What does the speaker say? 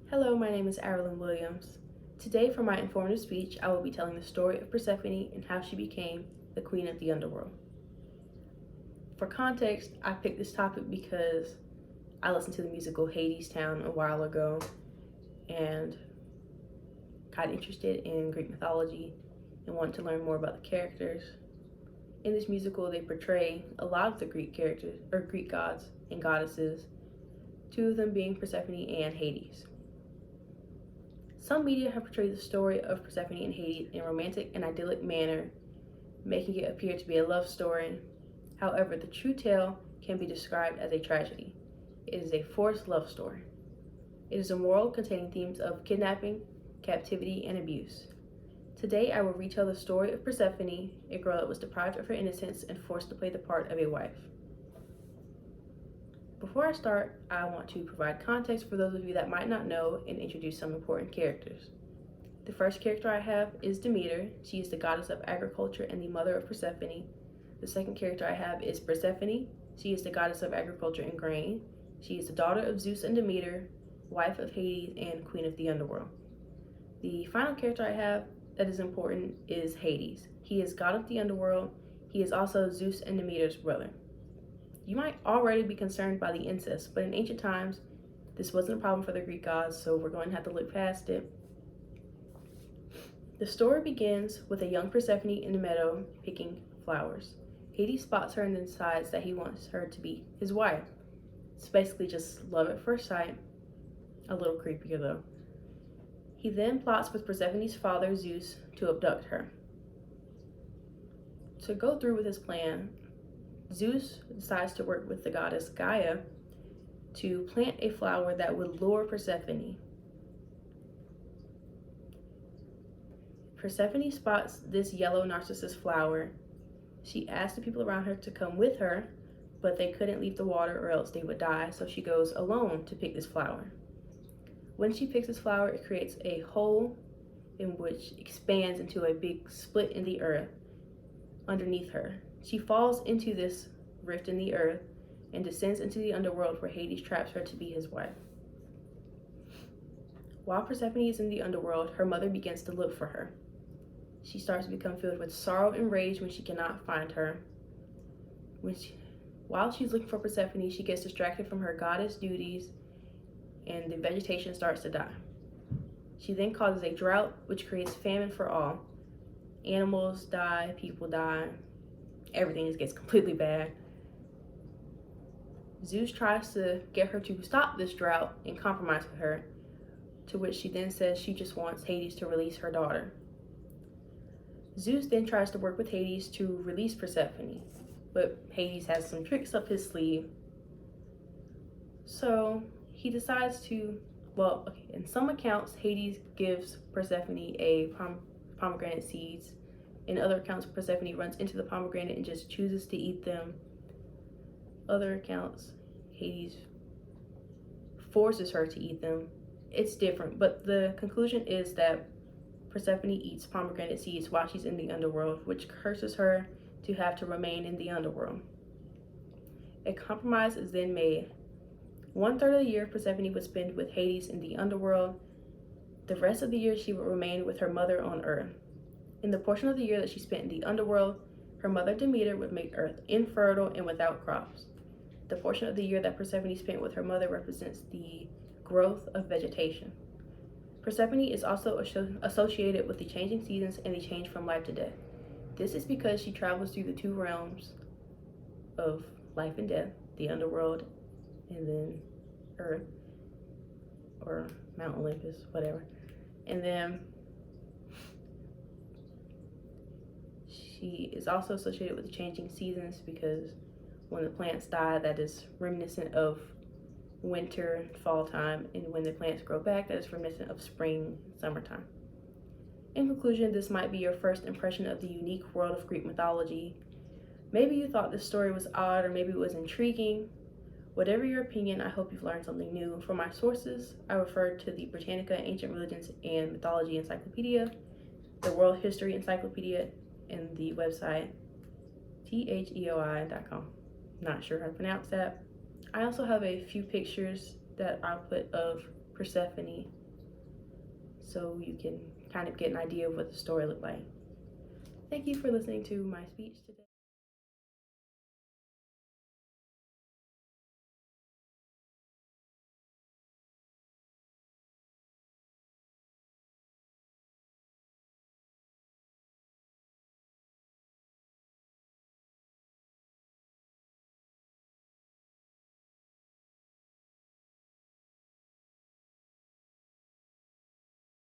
Hello, my name is Arilyn Williams. Today, for my informative speech, I will be telling the story of Persephone and how she became the queen of the underworld. For context, I picked this topic because I listened to the musical Hades Town a while ago and got interested in Greek mythology and wanted to learn more about the characters. In this musical, they portray a lot of the Greek characters, or Greek gods and goddesses, two of them being Persephone and Hades. Some media have portrayed the story of Persephone and Hades in a romantic and idyllic manner, making it appear to be a love story. However, the true tale can be described as a tragedy. It is a forced love story. It is a moral containing themes of kidnapping, captivity, and abuse. Today, I will retell the story of Persephone, a girl that was deprived of her innocence and forced to play the part of a wife. Before I start, I want to provide context for those of you that might not know and introduce some important characters. The first character I have is Demeter. She is the goddess of agriculture and the mother of Persephone. The second character I have is Persephone. She is the goddess of agriculture and grain. She is the daughter of Zeus and Demeter, wife of Hades, and queen of the underworld. The final character I have that is important is Hades. He is god of the underworld. He is also Zeus and Demeter's brother. You might already be concerned by the incest, but in ancient times, this wasn't a problem for the Greek gods, so we're going to have to look past it. The story begins with a young Persephone in the meadow picking flowers. Hades spots her and decides that he wants her to be his wife. It's basically just love at first sight, a little creepier though. He then plots with Persephone's father, Zeus, to abduct her. To go through with his plan, Zeus decides to work with the goddess Gaia to plant a flower that would lure Persephone. Persephone spots this yellow narcissus flower. She asks the people around her to come with her, but they couldn't leave the water or else they would die, so she goes alone to pick this flower. When she picks this flower, it creates a hole in which expands into a big split in the earth underneath her. She falls into this rift in the earth and descends into the underworld where Hades traps her to be his wife. While Persephone is in the underworld, her mother begins to look for her. She starts to become filled with sorrow and rage when she cannot find her. While she's looking for Persephone, she gets distracted from her goddess duties and the vegetation starts to die. She then causes a drought, which creates famine for all. Animals die, people die, everything just gets completely bad. Zeus tries to get her to stop this drought and compromise with her, to which she then says she just wants Hades to release her daughter. Zeus then tries to work with Hades to release Persephone, but Hades has some tricks up his sleeve. So he decides to, in some accounts, Hades gives Persephone a pomegranate seeds. In other accounts, Persephone runs into the pomegranate and just chooses to eat them. Other accounts, Hades forces her to eat them. It's different, but the conclusion is that Persephone eats pomegranate seeds while she's in the underworld, which curses her to have to remain in the underworld. A compromise is then made. 1/3 of the year, Persephone would spend with Hades in the underworld. The rest of the year, she would remain with her mother on Earth. In the portion of the year that she spent in the underworld, her mother Demeter would make Earth infertile and without crops. The portion of the year that Persephone spent with her mother represents the growth of vegetation. Persephone is also associated with the changing seasons and the change from life to death. This is because she travels through the two realms of life and death, the underworld and then Earth, or Mount Olympus, whatever. And then she is also associated with the changing seasons because when the plants die, that is reminiscent of winter, fall time, and when the plants grow back, that is reminiscent of spring, summertime. In conclusion, this might be your first impression of the unique world of Greek mythology. Maybe you thought this story was odd, or maybe it was intriguing. Whatever your opinion, I hope you've learned something new. For my sources, I refer to the Britannica Ancient Religions and Mythology Encyclopedia, the World History Encyclopedia, and the website theoi.com. Not sure how to pronounce that. I also have a few pictures that I'll put of Persephone, so you can kind of get an idea of what the story looked like. Thank you for listening to my speech today.